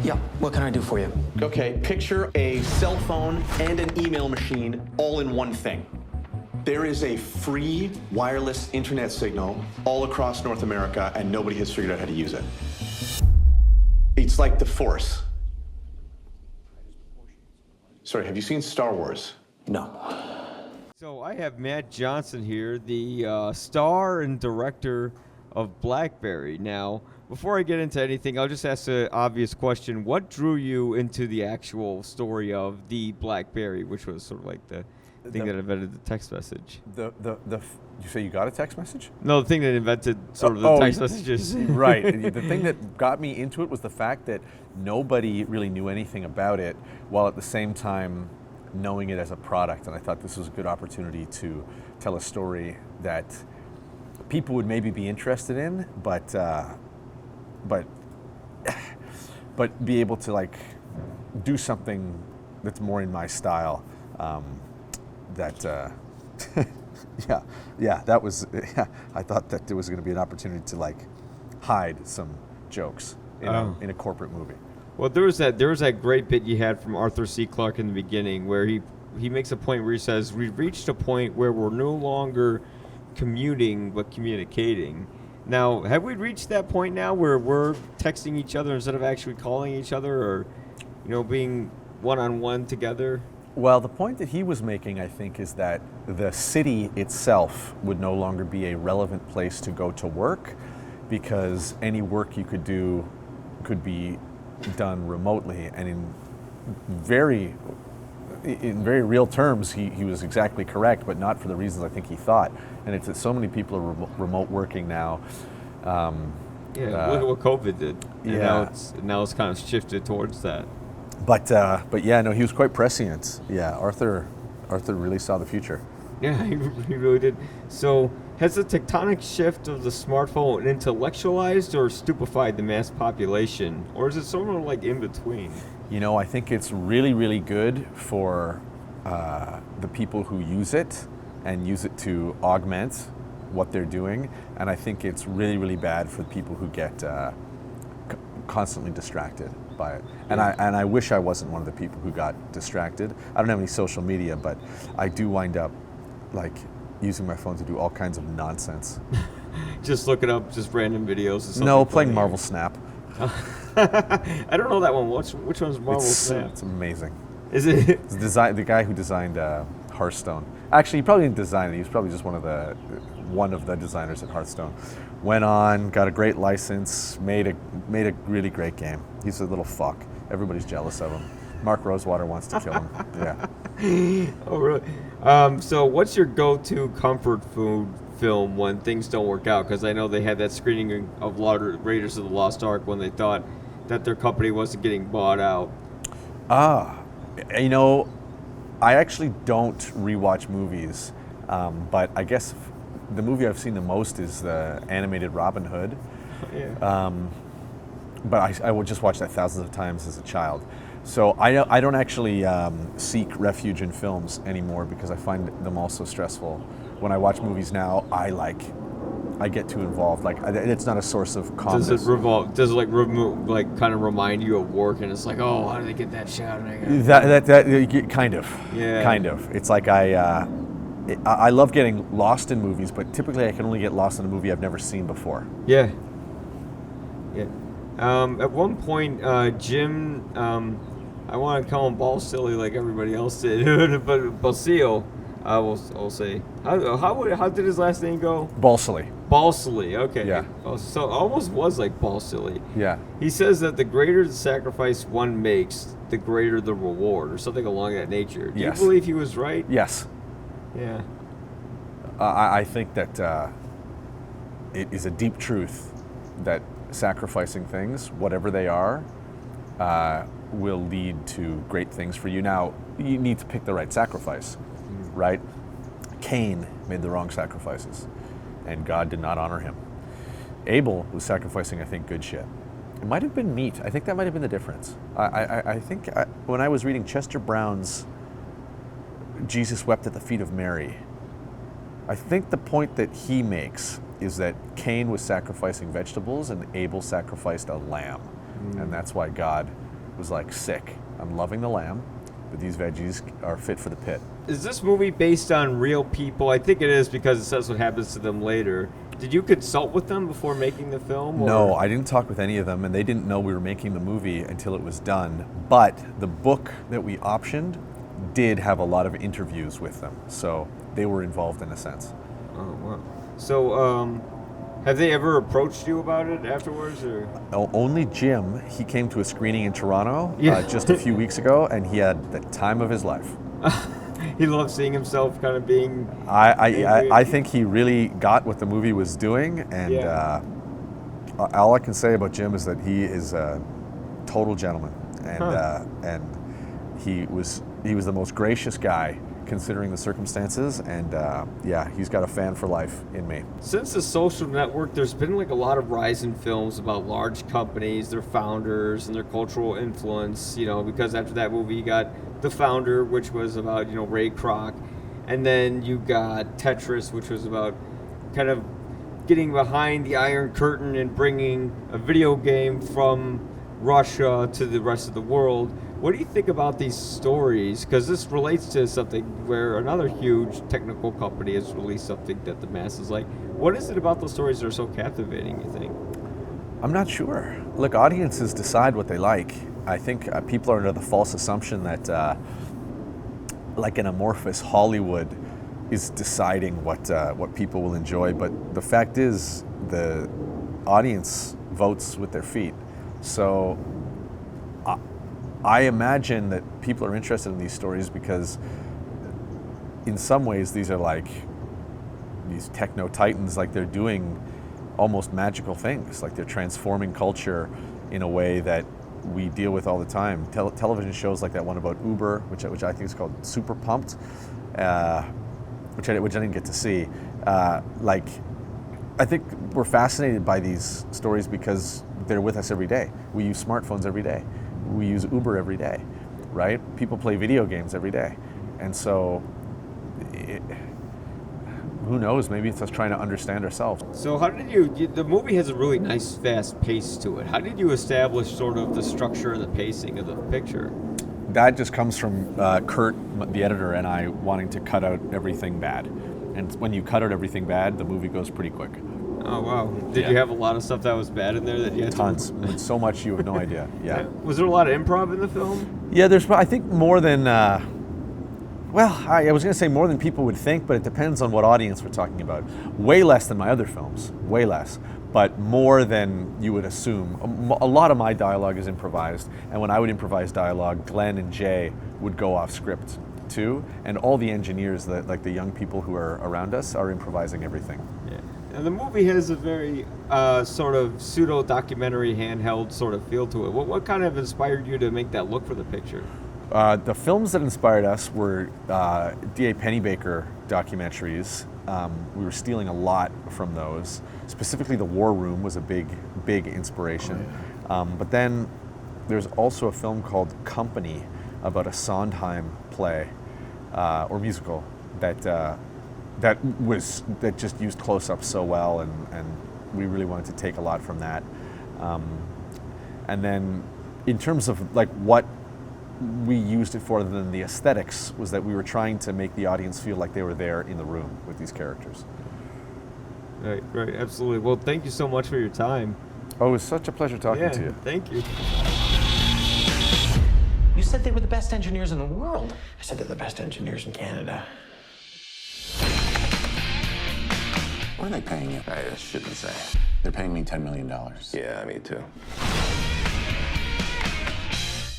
Yeah, what can I do for you? Okay, picture a cell phone and an email machine all in one thing. There is a free wireless internet signal all across North America, and nobody has figured out how to use it. It's like the Force. Sorry, have you seen Star Wars? No. So I have Matt Johnson here, the star and director of BlackBerry. Now, before I get into anything, I'll just ask an obvious question. What drew you into the actual story of the BlackBerry, which was sort of like the thing that invented the text message? You say you got a text message? No, the thing that invented sort of the text messages. Right. The thing that got me into it was the fact that nobody really knew anything about it, while at the same time knowing it as a product. And I thought this was a good opportunity to tell a story that people would maybe be interested in, but be able to like do something that's more in my style. That was. Yeah, I thought that there was going to be an opportunity to like hide some jokes in a corporate movie. Well, there was that great bit you had from Arthur C. Clarke in the beginning, where he makes a point where he says, "We've reached a point where we're no longer commuting but communicating." Now, have we reached that point now where we're texting each other instead of actually calling each other, or being one-on-one together? Well, the point that he was making, I think, is that the city itself would no longer be a relevant place to go to work, because any work you could do could be done remotely. And in very real terms, he was exactly correct, but not for the reasons I think he thought. And it's that so many people are remote working now. Look at what COVID did. And now it's kind of shifted towards that. But yeah, no, he was quite prescient. Yeah, Arthur really saw the future. Yeah, he really did. So, has the tectonic shift of the smartphone intellectualized or stupefied the mass population, or is it sort of like in between? I think it's really, really good for the people who use it and use it to augment what they're doing, and I think it's really, really bad for the people who get constantly distracted by it. And I wish I wasn't one of the people who got distracted. I don't have any social media, but I do wind up like using my phone to do all kinds of nonsense. Just looking up just random videos. No, playing Marvel Snap. I don't know that one. Which one's Marvel Snap? It's amazing. Is it? It's the guy who designed Hearthstone. Actually, he probably didn't design it. He was probably just one of the designers at Hearthstone. Went on, got a great license, made a really great game. He's a little fuck. Everybody's jealous of him. Mark Rosewater wants to kill him. Yeah. Oh, really? So what's your go-to comfort food film when things don't work out? Because I know they had that screening of Raiders of the Lost Ark when they thought that their company wasn't getting bought out. I actually don't rewatch movies, but I guess the movie I've seen the most is the animated Robin Hood. Yeah. But I would just watch that thousands of times as a child. So I don't actually seek refuge in films anymore because I find them all so stressful. When I watch movies now, I get too involved. Like it's not a source of calmness. Does it kind of remind you of work? And it's like, oh, how did they get that shot? That kind of. Yeah. Kind of. It's like I love getting lost in movies, but typically I can only get lost in a movie I've never seen before. Yeah. Yeah. At one point, Jim, I want to call him Ball Silly like everybody else did, but Balsillo, I will say. How did his last name go? Balsilly. Balsilly, okay. Yeah. So almost was like Ball Silly. Yeah. He says that the greater the sacrifice one makes, the greater the reward, or something along that nature. Do you believe he was right? Yes. Yeah. I think that it is a deep truth that sacrificing things, whatever they are, will lead to great things for you. Now, you need to pick the right sacrifice, right? Cain made the wrong sacrifices, and God did not honor him. Abel was sacrificing, I think, good shit. It might have been meat. I think that might have been the difference. I think when I was reading Chester Brown's Jesus Wept at the Feet of Mary, I think the point that he makes is that Cain was sacrificing vegetables and Abel sacrificed a lamb. And that's why God was like, sick. I'm loving the lamb, but these veggies are fit for the pit. Is this movie based on real people? I think it is because it says what happens to them later. Did you consult with them before making the film? No, I didn't talk with any of them, and they didn't know we were making the movie until it was done. But the book that we optioned did have a lot of interviews with them, so they were involved in a sense. Oh, wow. So, have they ever approached you about it afterwards, or? Only Jim. He came to a screening in Toronto Yeah. just a few weeks ago, and he had the time of his life. He loves seeing himself kind of being. I think he really got what the movie was doing, and Yeah. all I can say about Jim is that he is a total gentleman, and he was the most gracious guy considering the circumstances, and he's got a fan for life in me. Since The Social Network, there's been like a lot of rise in films about large companies, their founders, and their cultural influence. Because after that movie, you got The Founder, which was about Ray Kroc, and then you got Tetris, which was about kind of getting behind the Iron Curtain and bringing a video game from Russia to the rest of the world. What do you think about these stories? Because this relates to something where another huge technical company has released something that the masses like. What is it about those stories that are so captivating, you think? I'm not sure. Look, audiences decide what they like. I think people are under the false assumption that like an amorphous Hollywood is deciding what people will enjoy, but the fact is the audience votes with their feet. So I imagine that people are interested in these stories because in some ways these are like these techno titans, like they're doing almost magical things, like they're transforming culture in a way that we deal with all the time. Television shows like that one about Uber, which I think is called Super Pumped, which I didn't get to see. I think we're fascinated by these stories because they're with us every day. We use smartphones every day. We use Uber every day, right? People play video games every day. And so, who knows, maybe it's us trying to understand ourselves. So how did the movie has a really nice fast pace to it. How did you establish sort of the structure and the pacing of the picture? That just comes from Kurt, the editor, and I wanting to cut out everything bad. And when you cut out everything bad, the movie goes pretty quick. Oh, wow. Did you have a lot of stuff that was bad in there that you had Tons. So much you have no idea. Yeah. Was there a lot of improv in the film? Yeah, there's, I think, more than, I was going to say more than people would think, but it depends on what audience we're talking about. Way less than my other films, way less, but more than you would assume. A lot of my dialogue is improvised, and when I would improvise dialogue, Glenn and Jay would go off script too, and all the engineers, like the young people who are around us, are improvising everything. Yeah. And the movie has a very sort of pseudo-documentary handheld sort of feel to it. What kind of inspired you to make that look for the picture? The films that inspired us were D.A. Pennebaker documentaries. We were stealing a lot from those. Specifically, The War Room was a big inspiration. Oh, yeah. But then there's also a film called Company about a Sondheim play or musical that just used close-ups so well, and we really wanted to take a lot from that. And then in terms of like what we used it for than the aesthetics was that we were trying to make the audience feel like they were there in the room with these characters. Right, absolutely. Well, thank you so much for your time. Oh, it was such a pleasure talking to you. Thank you. You said they were the best engineers in the world. I said they're the best engineers in Canada. What are they paying you? I shouldn't say. They're paying me $10 million. Yeah, me too.